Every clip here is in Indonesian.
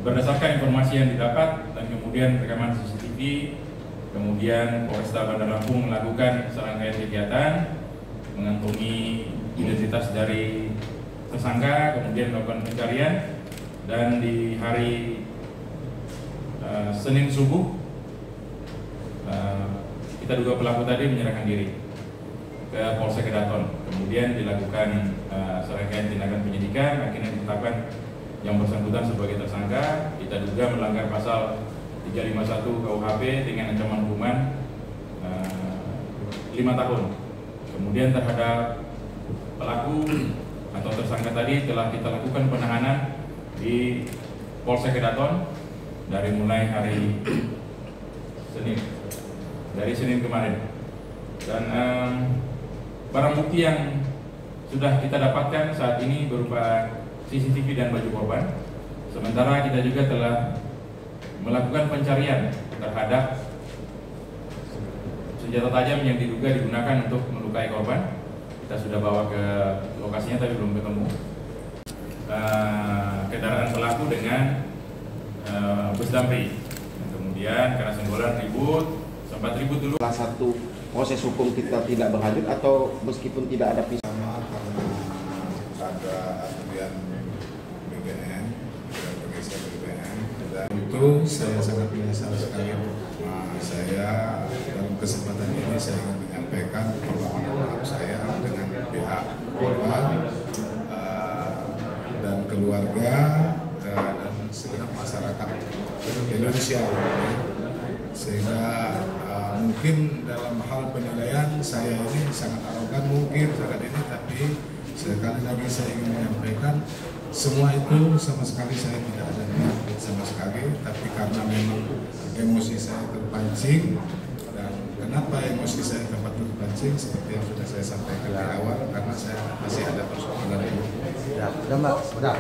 Berdasarkan informasi yang didapat dan kemudian rekaman CCTV, kemudian Polresta Bandar Lampung melakukan serangkaian kegiatan, mengantongi identitas dari tersangka, kemudian melakukan pencarian, dan di hari Senin subuh kita duga pelaku tadi menyerahkan diri ke Polsek Kedaton. Kemudian dilakukan serangkaian tindakan penyidikan, akhirnya ditetapkan yang bersangkutan sebagai tersangka. Kita duga melanggar pasal 351 KUHP dengan ancaman hukuman 5 tahun. Kemudian terhadap pelaku atau tersangka tadi telah kita lakukan penahanan di Polsek Kedaton dari mulai hari Senin kemarin. Dan barang bukti yang sudah kita dapatkan saat ini berupa CCTV dan baju korban. Sementara kita juga telah melakukan pencarian terhadap senjata tajam yang diduga digunakan untuk melukai korban. Kita sudah bawa ke lokasinya tapi belum ketemu. Kendaraan pelaku dengan bus damri. Kemudian karena senggolan sempat ribut dulu. Salah satu proses hukum kita tidak berlanjut atau meskipun tidak ada pisah karena ada antrian BBM dan pergeseran BBM, dan itu saya sangat menyesal sekali. Saya dalam kesempatan ini saya ingin menyampaikan permohonan maaf saya dengan pihak korban dan keluarga dan segenap masyarakat Indonesia, sehingga mungkin dalam hal penilaian saya ini sangat arogan mungkin saat ini, tapi sekali lagi saya ingin menyampaikan semua itu sama sekali saya tidak ada niat sama sekali, tapi karena memang emosi saya terpancing. Dan kenapa emosi saya dapat terpancing seperti yang sudah saya sampaikan di awal, karena saya masih ada persoalan ini. Ya, udah Mbak, udah.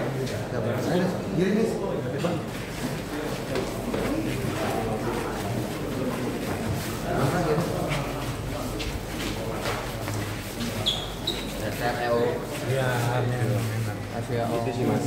Gini nih. Ya, itu sih Mas.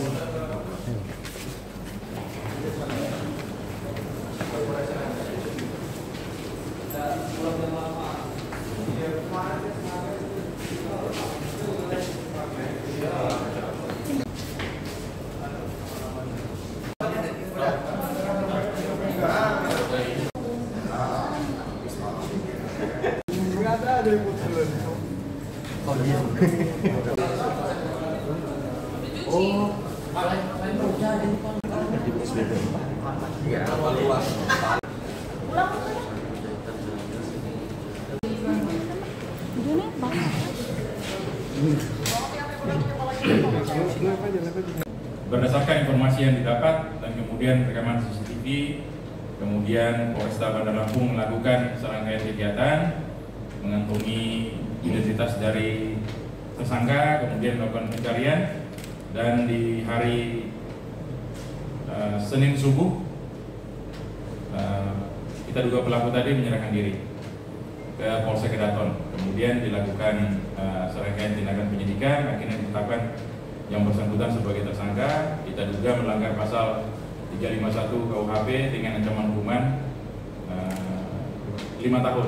Berdasarkan informasi yang didapat dan kemudian rekaman CCTV, kemudian Polresta Bandar Lampung melakukan serangkaian kegiatan, mengantongi identitas dari tersangka, kemudian melakukan pencarian, dan di hari Senin subuh kita duga pelaku tadi menyerahkan diri ke Polsek Kedaton. Kemudian dilakukan serangkaian tindakan penyidikan, akhirnya ditetapkan yang bersangkutan sebagai tersangka. Kita duga melanggar pasal 351 KUHP dengan ancaman hukuman 5 tahun.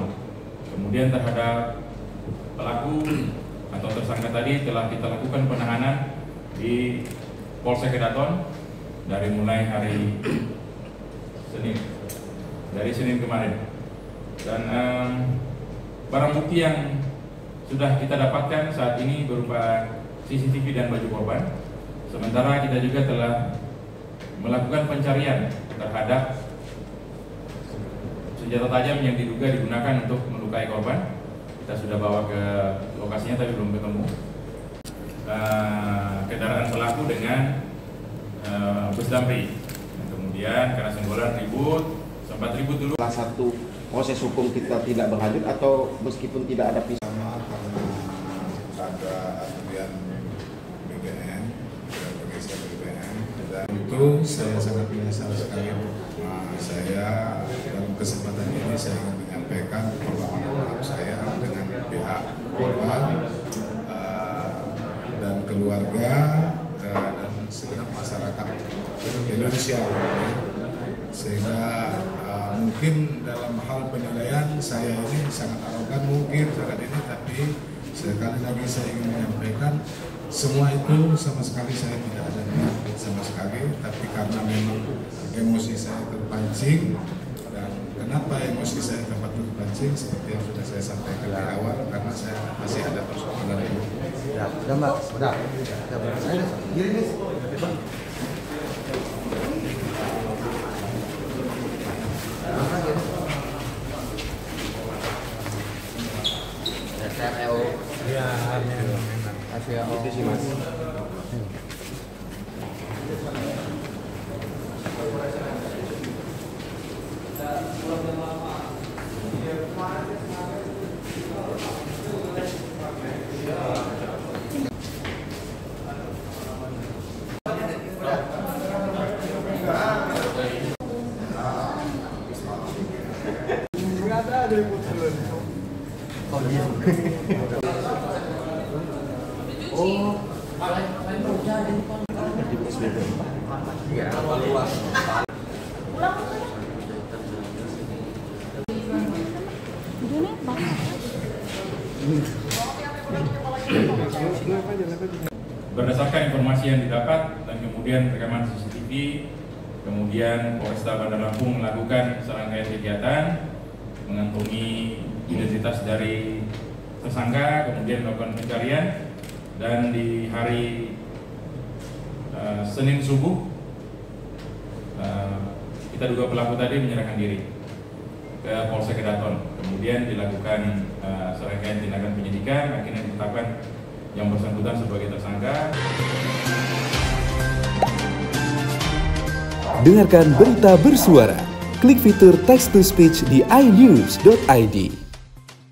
Kemudian terhadap pelaku atau tersangka tadi telah kita lakukan penahanan di Polsek Kedaton dari mulai hari Senin kemarin. Dan barang bukti yang sudah kita dapatkan saat ini berupa CCTV dan baju korban. Sementara kita juga telah melakukan pencarian terhadap senjata tajam yang diduga digunakan untuk melukai korban. kita sudah bawa ke lokasinya tapi belum ketemu. Kendaraan pelaku dengan bus damri. Kemudian karena senggolan sempat ribut dulu. Salah satu proses hukum kita tidak berlanjut atau meskipun tidak ada pisah karena ada aturan BBM dan pergeseran BBM, dan itu saya sangat menyesal sekali. Saya dalam kesempatan ini saya ingin menyampaikan permohonan maaf saya dengan pihak korban dan keluarga dan segenap masyarakat Indonesia, sehingga mungkin dalam hal penilaian saya ini sangat arogan mungkin saat ini, tapi sekali lagi saya ingin menyampaikan semua itu sama sekali saya tidak ada niat sama sekali, tapi karena memang emosi saya terpancing. Dan kenapa emosi saya dapat terpancing seperti yang sudah saya sampaikan di awal, karena saya masih ada persoalan itu. Ya, udah Mbak, udah. Saya gini nih. SRO. Ya, memang. Itu sih Mas. Berdasarkan informasi yang didapat dan kemudian rekaman CCTV, kemudian Polresta Bandar Lampung melakukan serangkaian kegiatan, mengantongi identitas dari tersangka, kemudian melakukan pencarian, dan di hari Senin subuh kita duga pelaku tadi menyerahkan diri ke Polsek Kedaton. Kemudian dilakukan serangkaian tindakan penyidikan, akhirnya ditetapkan yang bersangkutan sebagai tersangka. Dengarkan berita bersuara. Klik fitur text to speech di inews.id.